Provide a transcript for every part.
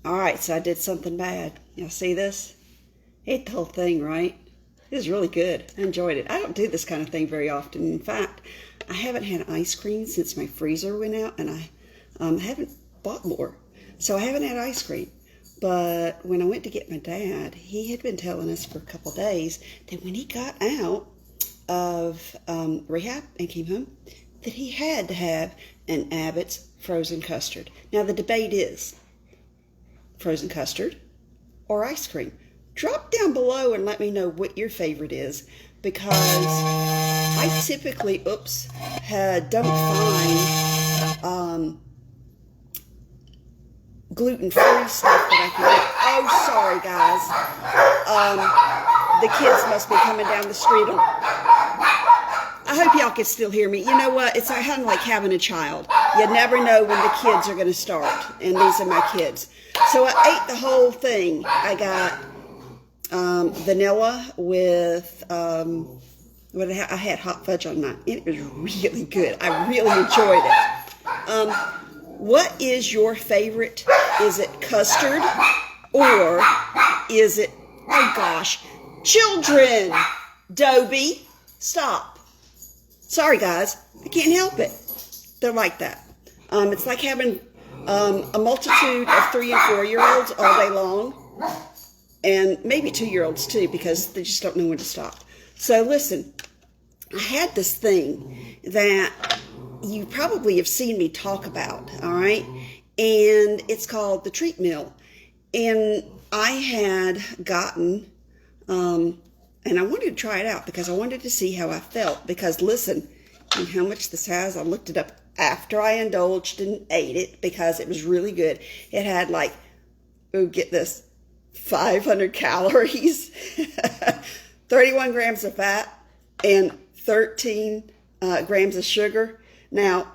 Alright, so I did something bad. Y'all see this? Ate the whole thing, right? It was really good. I enjoyed it. I don't do this kind of thing very often. In fact, I haven't had ice cream since my freezer went out, and I haven't bought more. So I haven't had ice cream. But when I went to get my dad, he had been telling us for a couple days that when he got out of rehab and came home, that he had to have an Abbott's frozen custard. Now the debate is frozen custard or ice cream. Drop down below and let me know what your favorite is, because I typically, don't find gluten-free stuff that I can eat. Oh, sorry guys. The kids must be coming down the street. I hope y'all can still hear me. You know what? It's kind of like having a child. You never know when the kids are going to start. And these are my kids. So I ate the whole thing. I got vanilla with, I had hot fudge on mine. It was really good. I really enjoyed it. What is your favorite? Is it custard or is it, oh gosh, children? Dobie, stop. Sorry guys, I can't help it. They're like that. It's like having a multitude of 3 and 4-year-olds all day long, and maybe 2-year-olds too, because they just don't know when to stop. So listen, I had this thing that you probably have seen me talk about, all right? And it's called the treat meal. And I had gotten, and I wanted to try it out because I wanted to see how I felt. Because listen, and how much this has, I looked it up after I indulged and ate it because it was really good. It had like, oh, get this, 500 calories, 31 grams of fat, and 13 grams of sugar. Now,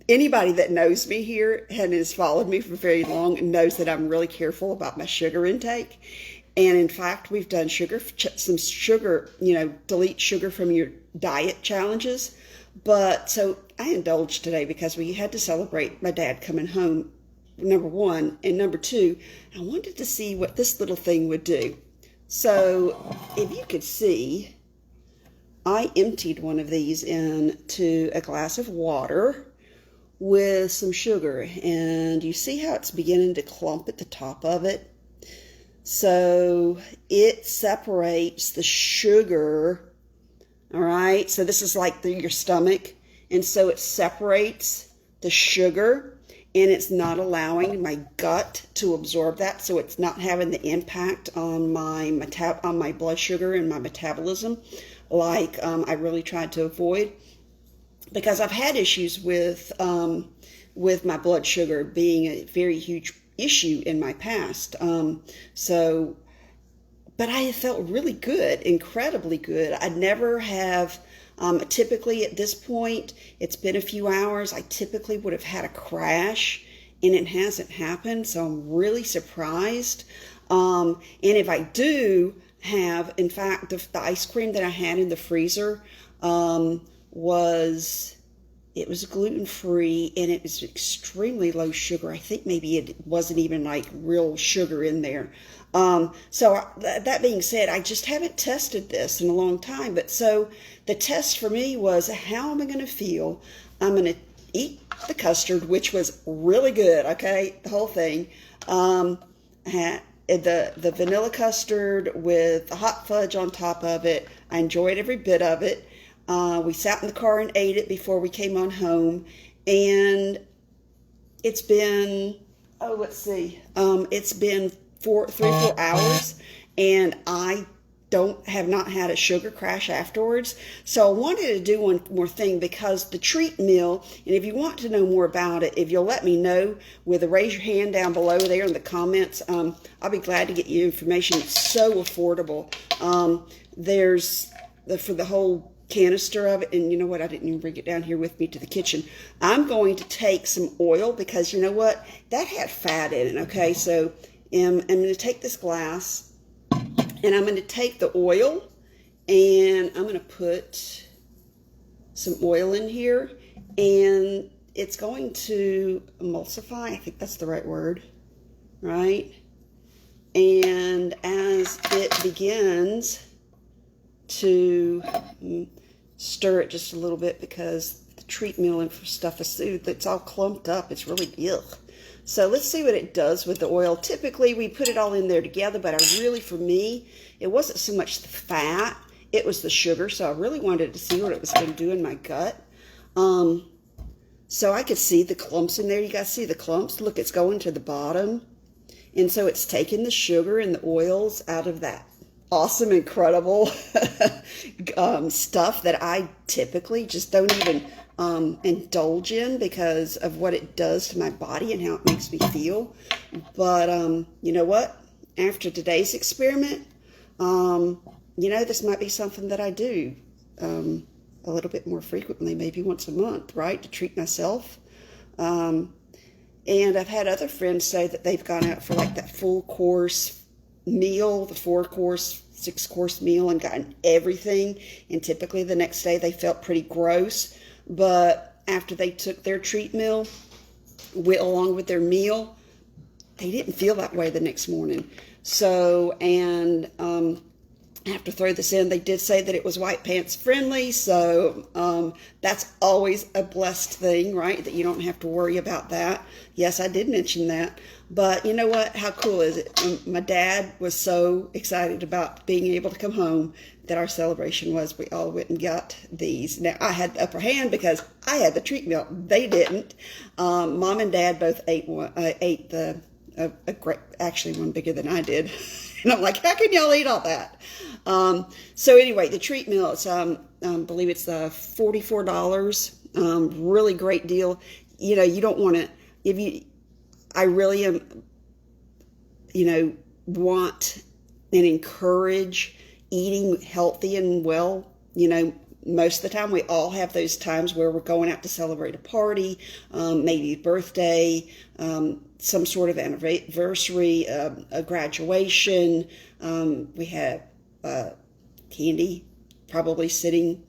anybody that knows me here and has followed me for very long knows that I'm really careful about my sugar intake. And in fact, we've done some sugar, delete sugar from your diet challenges. But so I indulged today because we had to celebrate my dad coming home, number one. And number two, I wanted to see what this little thing would do. So if you could see, I emptied one of these into a glass of water with some sugar, and you see how it's beginning to clump at the top of it? So it separates the sugar, all right? So this is like your stomach, and so it separates the sugar, and it's not allowing my gut to absorb that, so it's not having the impact on my blood sugar and my metabolism like I really tried to avoid, because I've had issues with my blood sugar being a very huge issue in my past. But I felt really good, incredibly good. I never have, typically at this point, it's been a few hours, I typically would have had a crash, and it hasn't happened, so I'm really surprised. And if I do have, in fact, the ice cream that I had in the freezer, was gluten-free, and it was extremely low sugar. I think maybe it wasn't even like real sugar in there. So that being said, I just haven't tested this in a long time. But so the test for me was, how am I going to feel? I'm going to eat the custard, which was really good, okay, the whole thing. The vanilla custard with the hot fudge on top of it. I enjoyed every bit of it. We sat in the car and ate it before we came on home, and it's been, it's been 3-4 hours, and I have not had a sugar crash afterwards. So I wanted to do one more thing, because the treat meal, and if you want to know more about it, if you'll let me know with a raise your hand down below there in the comments, I'll be glad to get you information. It's so affordable. There's for the whole canister of it, and you know what, I didn't even bring it down here with me to the kitchen. I'm going to take some oil, because you know what, that had fat in it, okay? So I'm going to take this glass, and I'm going to take the oil, and I'm going to put some oil in here, and it's going to emulsify, I think that's the right word. right? And as it begins to stir it just a little bit, because the treat meal and stuff is soothed, it's all clumped up. It's really yuck. So let's see what it does with the oil. Typically, we put it all in there together, but for me, it wasn't so much the fat, it was the sugar. So I really wanted to see what it was going to do in my gut. So I could see the clumps in there. You guys see the clumps? Look, it's going to the bottom. And so it's taking the sugar and the oils out of that awesome, incredible stuff that I typically just don't even indulge in because of what it does to my body and how it makes me feel. But you know what? After today's experiment, this might be something that I do a little bit more frequently, maybe once a month, right, to treat myself. And I've had other friends say that they've gone out for like that full course meal, the 4-course, 6-course meal, and gotten everything. And typically the next day they felt pretty gross. But after they took their treat meal along with their meal, they didn't feel that way the next morning. So, and I have to throw this in, they did say that it was white pants friendly, so that's always a blessed thing, right? That you don't have to worry about that. Yes, I did mention that. But you know what? How cool is it? My dad was so excited about being able to come home that our celebration was we all went and got these. Now, I had the upper hand because I had the treat meal. They didn't. Mom and Dad both ate actually one bigger than I did. And I'm like, how can y'all eat all that? So anyway, the treat meal, it's, I believe it's $44. Really great deal. You don't want to, I really am, want and encourage eating healthy and well. Most of the time we all have those times where we're going out to celebrate a party, maybe a birthday, some sort of anniversary, a graduation. We have candy probably sitting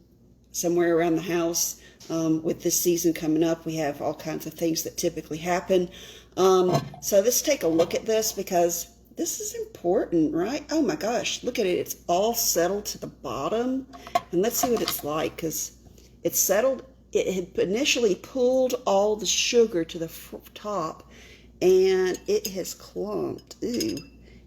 somewhere around the house. With this season coming up, we have all kinds of things that typically happen. So let's take a look at this because this is important, right? Oh my gosh, look at it. It's all settled to the bottom. And let's see what it's like, because it's settled. It had initially pulled all the sugar to the top, and it has clumped. Ooh,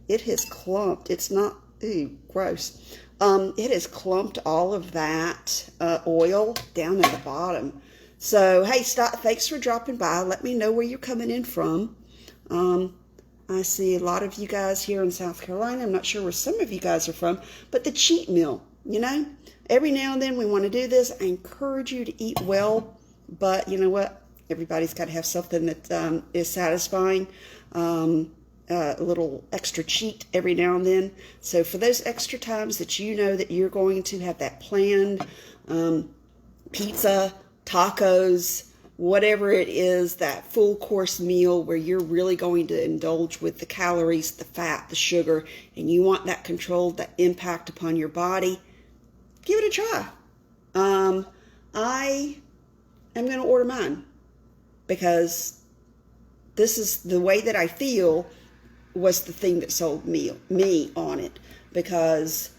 it has clumped. It's not, ooh, gross. It has clumped all of that oil down at the bottom. So, hey, thanks for dropping by. Let me know where you're coming in from. I see a lot of you guys here in South Carolina. I'm not sure where some of you guys are from, but the cheat meal, every now and then we want to do this. I encourage you to eat well, but you know what? Everybody's got to have something that is satisfying. A little extra cheat every now and then. So for those extra times that you know that you're going to have that planned pizza, tacos, whatever it is, that full course meal where you're really going to indulge with the calories, the fat, the sugar, and you want that controlled, that impact upon your body, give it a try. I am going to order mine because this is the way that I feel was the thing that sold me on it, because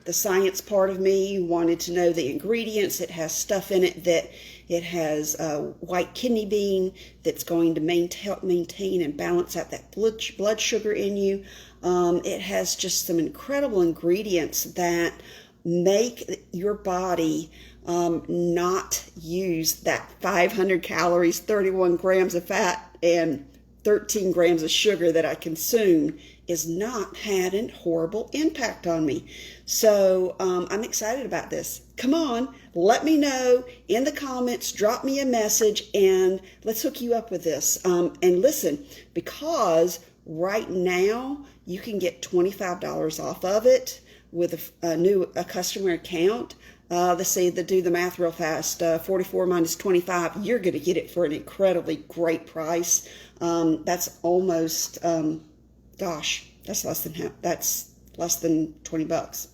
the science part of me wanted to know the ingredients. It has stuff in it that it has white kidney bean that's going to help maintain and balance out that blood sugar in you. It has just some incredible ingredients that make your body not use that 500 calories, 31 grams of fat, and 13 grams of sugar that I consume is not had a horrible impact on me. So I'm excited about this. Come on, let me know in the comments, drop me a message, and let's hook you up with this. And listen, because right now you can get $25 off of it with a customer account. Let's say to do the math real fast, 44 minus 25, you're going to get it for an incredibly great price. That's almost, that's less than half. That's less than $20.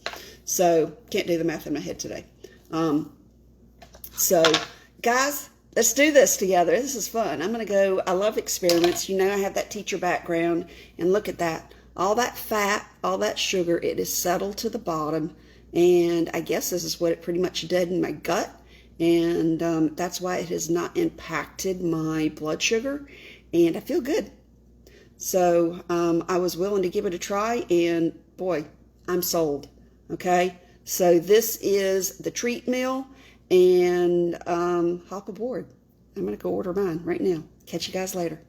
So can't do the math in my head today. So guys, Let's do this together. This is fun. I'm going to go. I love experiments. You know, I have that teacher background. And look at that. All that fat, all that sugar, it is settled to the bottom. And I guess this is what it pretty much did in my gut. And that's why it has not impacted my blood sugar. And I feel good. So I was willing to give it a try. And boy, I'm sold. Okay. So this is the treat meal. And hop aboard. I'm going to go order mine right now. Catch you guys later.